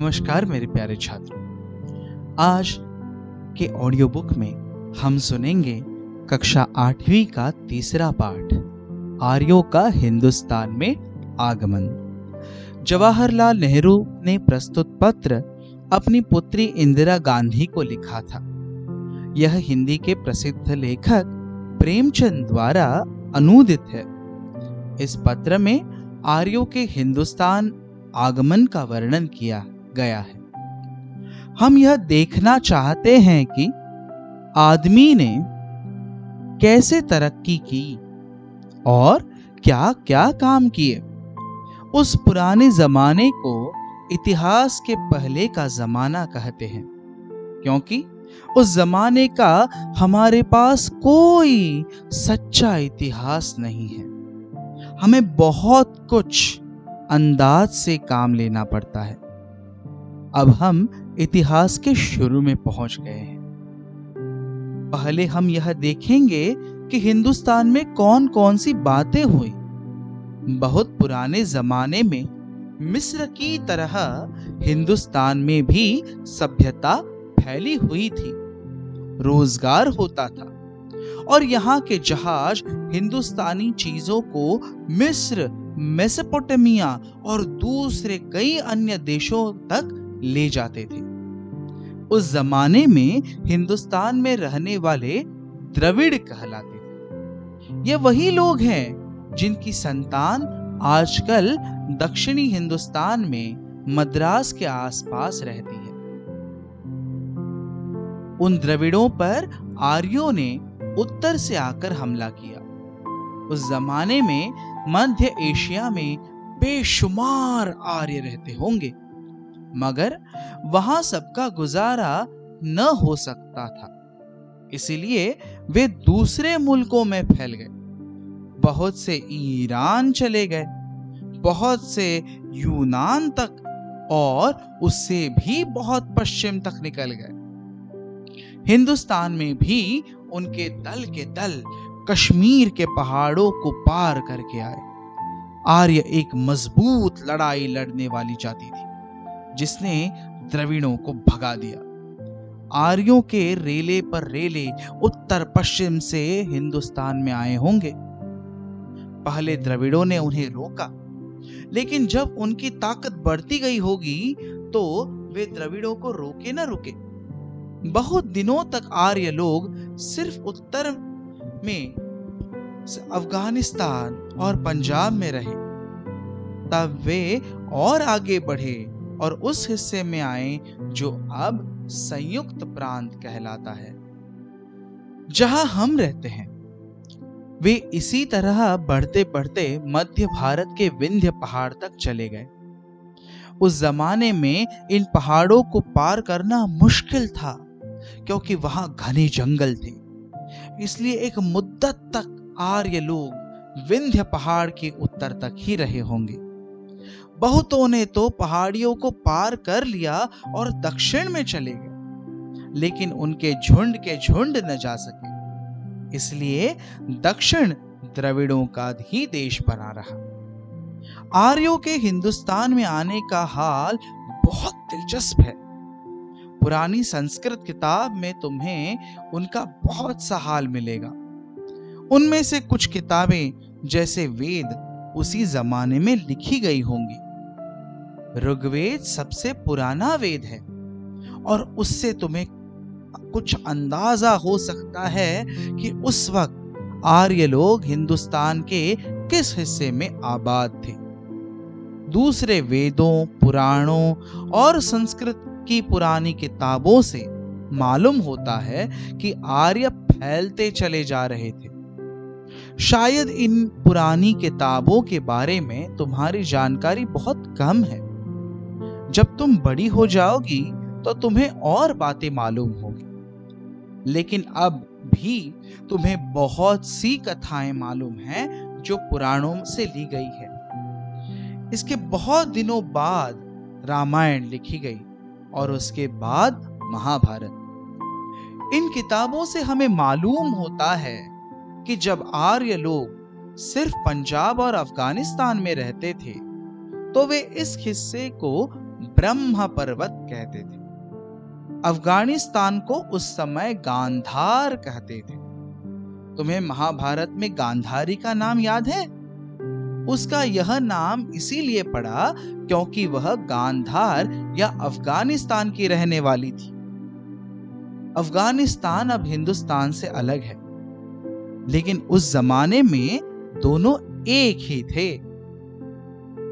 नमस्कार मेरे प्यारे छात्रों। आज के ऑडियो बुक में हम सुनेंगे कक्षा 8वीं का तीसरा पाठ, आर्यों का हिंदुस्तान में आगमन। जवाहरलाल नेहरू ने प्रस्तुत पत्र अपनी पुत्री इंदिरा गांधी को लिखा था। यह हिंदी के प्रसिद्ध लेखक प्रेमचंद द्वारा अनुदित है। इस पत्र में आर्यों के हिंदुस्तान आगमन का वर्णन किया गया है। हम यह देखना चाहते हैं कि आदमी ने कैसे तरक्की की और क्या क्या काम किए। उस पुराने जमाने को इतिहास के पहले का जमाना कहते हैं, क्योंकि उस जमाने का हमारे पास कोई सच्चा इतिहास नहीं है। हमें बहुत कुछ अंदाज से काम लेना पड़ता है। अब हम इतिहास के शुरू में पहुंच गए हैं। पहले हम यह देखेंगे कि हिंदुस्तान में कौन कौन सी बातें हुई। बहुत पुराने जमाने में मिस्र की तरह हिंदुस्तान में भी सभ्यता फैली हुई थी, रोजगार होता था और यहाँ के जहाज हिंदुस्तानी चीजों को मिस्र, मेसोपोटामिया और दूसरे कई अन्य देशों तक ले जाते थे। उस जमाने में हिंदुस्तान में रहने वाले द्रविड़ कहलाते थे। ये वही लोग हैं जिनकी संतान आजकल दक्षिणी हिंदुस्तान में मद्रास के आसपास रहती है। उन द्रविड़ों पर आर्यों ने उत्तर से आकर हमला किया। उस जमाने में मध्य एशिया में बेशुमार आर्य रहते होंगे, मगर वहां सबका गुजारा न हो सकता था, इसलिए वे दूसरे मुल्कों में फैल गए। बहुत से ईरान चले गए, बहुत से यूनान तक और उससे भी बहुत पश्चिम तक निकल गए। हिंदुस्तान में भी उनके दल के दल कश्मीर के पहाड़ों को पार करके आए। आर्य एक मजबूत लड़ाई लड़ने वाली जाति थी, जिसने द्रविड़ों को भगा दिया। आर्यों के रेले पर रेले उत्तर पश्चिम से हिंदुस्तान में आए होंगे। पहले द्रविड़ों ने उन्हें रोका, लेकिन जब उनकी ताकत बढ़ती गई होगी तो वे द्रविड़ों को रोके न रुके। बहुत दिनों तक आर्य लोग सिर्फ उत्तर में अफगानिस्तान और पंजाब में रहे। तब वे और आगे बढ़े और उस हिस्से में आए जो अब संयुक्त प्रांत कहलाता है, जहां हम रहते हैं। वे इसी तरह बढ़ते बढ़ते मध्य भारत के विंध्य पहाड़ तक चले गए। उस जमाने में इन पहाड़ों को पार करना मुश्किल था, क्योंकि वहां घने जंगल थे। इसलिए एक मुद्दत तक आर्य लोग विंध्य पहाड़ के उत्तर तक ही रहे होंगे। बहुतों ने तो पहाड़ियों को पार कर लिया और दक्षिण में चले गए, लेकिन उनके झुंड के झुंड न जा सके। इसलिए दक्षिण द्रविड़ों का ही देश बना रहा। आर्यों के हिंदुस्तान में आने का हाल बहुत दिलचस्प है। पुरानी संस्कृत किताब में तुम्हें उनका बहुत सा हाल मिलेगा। उनमें से कुछ किताबें जैसे वेद उसी जमाने में लिखी गई होंगी। ऋग्वेद सबसे पुराना वेद है और उससे तुम्हें कुछ अंदाजा हो सकता है कि उस वक्त आर्य लोग हिंदुस्तान के किस हिस्से में आबाद थे। दूसरे वेदों, पुराणों और संस्कृत की पुरानी किताबों से मालूम होता है कि आर्य फैलते चले जा रहे थे। शायद इन पुरानी किताबों के बारे में तुम्हारी जानकारी बहुत कम है। जब तुम बड़ी हो जाओगी तो तुम्हें और बातें मालूम होगी, लेकिन अब भी तुम्हें बहुत सी कथाएं मालूम हैं जो पुराणों से ली गई है। इसके बहुत दिनों बाद रामायण लिखी गई और उसके बाद महाभारत। इन किताबों से हमें मालूम होता है कि जब आर्य लोग सिर्फ पंजाब और अफगानिस्तान में रहते थे, तो वे इस हिस्से को ब्रह्म पर्वत कहते थे। अफगानिस्तान को उस समय गांधार कहते थे। तुम्हें महाभारत में गांधारी का नाम याद है? उसका यह नाम इसीलिए पड़ा क्योंकि वह गांधार या अफगानिस्तान की रहने वाली थी। अफगानिस्तान अब हिंदुस्तान से अलग है, लेकिन उस जमाने में दोनों एक ही थे।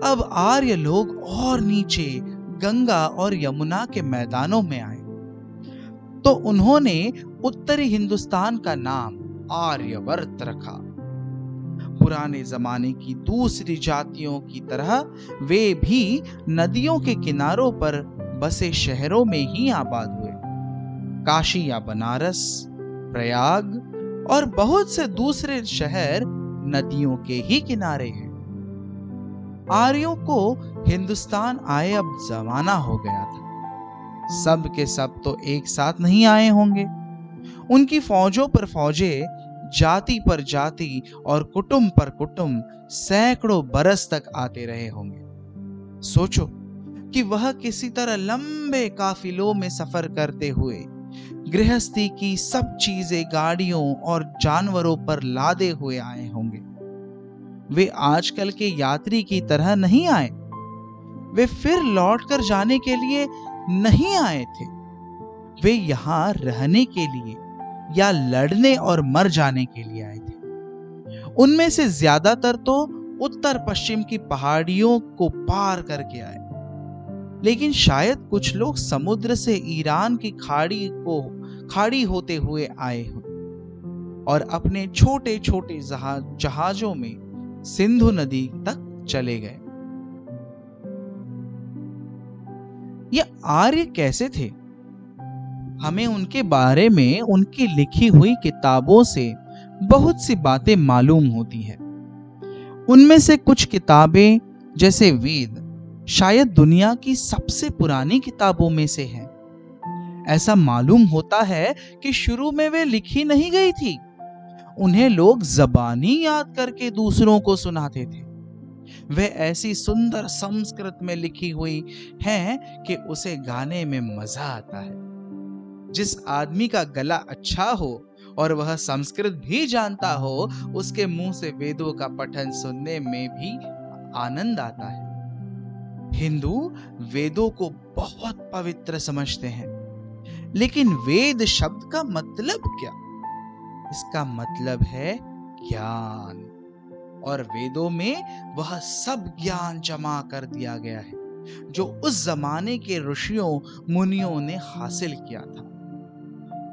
अब आर्य लोग और नीचे गंगा और यमुना के मैदानों में आए, तो उन्होंने उत्तरी हिंदुस्तान का नाम आर्यवर्त रखा। पुराने जमाने की दूसरी जातियों की तरह वे भी नदियों के किनारों पर बसे शहरों में ही आबाद हुए। काशी या बनारस, प्रयाग और बहुत से दूसरे शहर नदियों के ही किनारे हैं। आर्यों को हिंदुस्तान आए अब जमाना हो गया था। सब के सब तो एक साथ नहीं आए होंगे। उनकी फौजों पर फौजें, जाति पर जाति और कुटुंब पर कुटुंब सैकड़ों बरस तक आते रहे होंगे। सोचो कि वह किसी तरह लंबे काफिलों में सफर करते हुए गृहस्थी की सब चीजें गाड़ियों और जानवरों पर लादे हुए आए होंगे। वे आजकल के यात्री की तरह नहीं आए। वे फिर लौटकर जाने के लिए नहीं आए थे। वे यहां रहने के लिए या लड़ने और मर जाने के लिए आए थे। उनमें से ज्यादातर तो उत्तर पश्चिम की पहाड़ियों को पार करके आए, लेकिन शायद कुछ लोग समुद्र से ईरान की खाड़ी होते हुए आए हो और अपने छोटे छोटे जहाजों में सिंधु नदी तक चले गए। ये आर्य कैसे थे? हमें उनके बारे में उनकी लिखी हुई किताबों से बहुत सी बातें मालूम होती है। उनमें से कुछ किताबें जैसे वेद शायद दुनिया की सबसे पुरानी किताबों में से है। ऐसा मालूम होता है कि शुरू में वे लिखी नहीं गई थी। उन्हें लोग ज़बानी याद करके दूसरों को सुनाते थे। वे ऐसी सुंदर संस्कृत में लिखी हुई हैं कि उसे गाने में मजा आता है। जिस आदमी का गला अच्छा हो और वह संस्कृत भी जानता हो, उसके मुंह से वेदों का पठन सुनने में भी आनंद आता है। हिंदू वेदों को बहुत पवित्र समझते हैं, लेकिन वेद शब्द का मतलब क्या? इसका मतलब है ज्ञान, और वेदों में वह सब ज्ञान जमा कर दिया गया है जो उस जमाने के ऋषियों मुनियों ने हासिल किया था।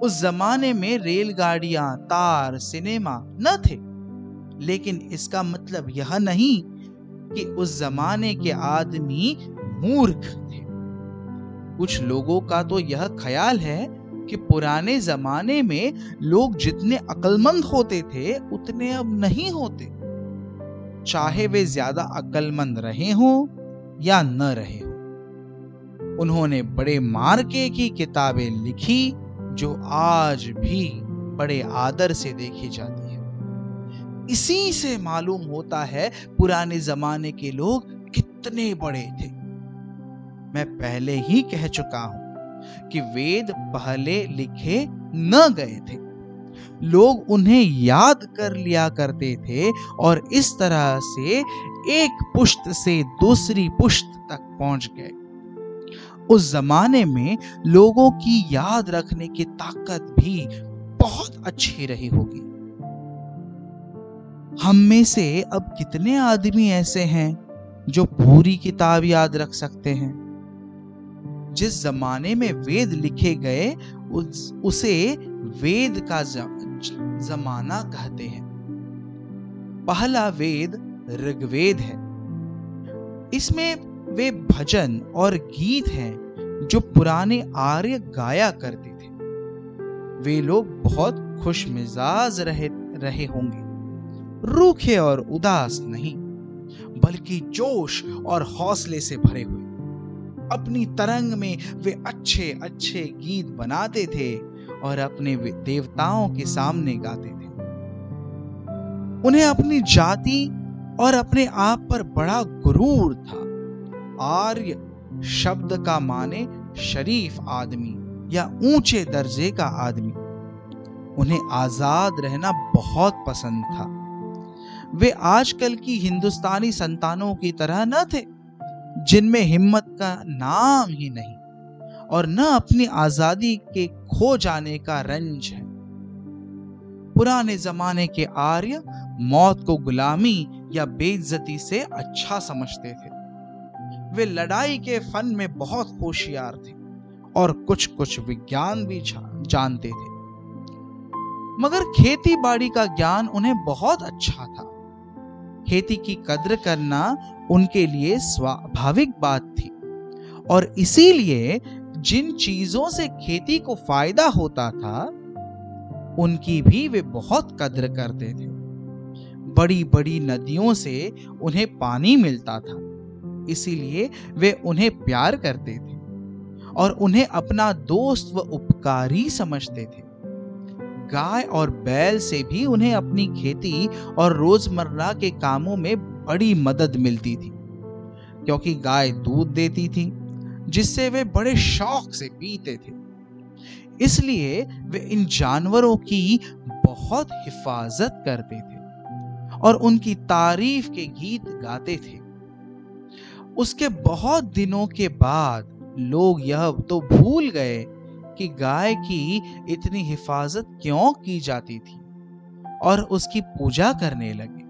उस जमाने में रेलगाड़ियां, तार, सिनेमा न थे, लेकिन इसका मतलब यह नहीं कि उस जमाने के आदमी मूर्ख थे। कुछ लोगों का तो यह ख्याल है कि पुराने जमाने में लोग जितने अक्लमंद होते थे उतने अब नहीं होते, चाहे वे ज्यादा अक्लमंद रहे हों या न रहे हों। उन्होंने बड़े मार्के की किताबें लिखी जो आज भी बड़े आदर से देखी जाती है। इसी से मालूम होता है पुराने जमाने के लोग कितने बड़े थे। मैं पहले ही कह चुका हूं कि वेद पहले लिखे न गए थे, लोग उन्हें याद कर लिया करते थे और इस तरह से एक पुश्त से दूसरी पुश्त तक पहुंच गए। उस जमाने में लोगों की याद रखने की ताकत भी बहुत अच्छी रही होगी। हम में से अब कितने आदमी ऐसे हैं जो पूरी किताब याद रख सकते हैं? जिस जमाने में वेद लिखे गए उसे वेद का जमाना कहते हैं। पहला वेद ऋग्वेद है। इसमें वे भजन और गीत हैं जो पुराने आर्य गाया करते थे। वे लोग बहुत खुश मिजाज रहे होंगे, रूखे और उदास नहीं, बल्कि जोश और हौसले से भरे हुए। अपनी तरंग में वे अच्छे अच्छे गीत बनाते थे और अपने देवताओं के सामने गाते थे। उन्हें अपनी जाति और अपने आप पर बड़ा गुरूर था। आर्य शब्द का माने शरीफ आदमी या ऊंचे दर्जे का आदमी। उन्हें आजाद रहना बहुत पसंद था। वे आजकल की हिंदुस्तानी संतानों की तरह न थे, जिनमें हिम्मत का नाम ही नहीं और न अपनी आजादी के खो जाने का रंज है। पुराने जमाने के आर्य मौत को गुलामी या बेइज्जती से अच्छा समझते थे। वे लड़ाई के फन में बहुत होशियार थे और कुछ कुछ विज्ञान भी जानते थे, मगर खेती बाड़ी का ज्ञान उन्हें बहुत अच्छा था। खेती की कद्र करना उनके लिए स्वाभाविक बात थी और इसीलिए जिन चीजों से खेती को फायदा होता था उनकी भी वे बहुत कद्र करते थे। बड़ी बड़ी नदियों से उन्हें पानी मिलता था, इसीलिए वे उन्हें प्यार करते थे और उन्हें अपना दोस्त व उपकारी समझते थे। गाय और बैल से भी उन्हें अपनी खेती और रोजमर्रा के कामों में बड़ी मदद मिलती थी, क्योंकि गाय दूध देती थी जिससे वे बड़े शौक से पीते थे। इसलिए वे इन जानवरों की बहुत हिफाजत करते थे और उनकी तारीफ के गीत गाते थे। उसके बहुत दिनों के बाद लोग यह तो भूल गए कि गाय की इतनी हिफाजत क्यों की जाती थी और उसकी पूजा करने लगे।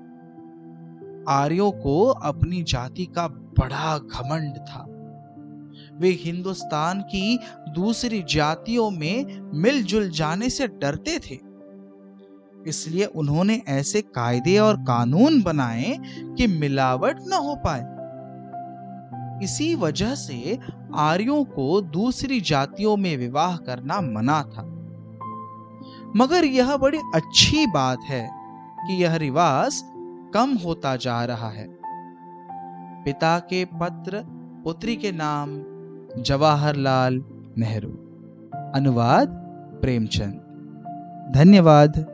आर्यों को अपनी जाति का बड़ा घमंड था। वे हिंदुस्तान की दूसरी जातियों में मिलजुल जाने से डरते थे, इसलिए उन्होंने ऐसे कायदे और कानून बनाए कि मिलावट न हो पाए। इसी वजह से आर्यों को दूसरी जातियों में विवाह करना मना था। मगर यह बड़ी अच्छी बात है कि यह रिवाज कम होता जा रहा है। पिता के पत्र पुत्री के नाम, जवाहरलाल नेहरू। अनुवाद प्रेमचंद। धन्यवाद।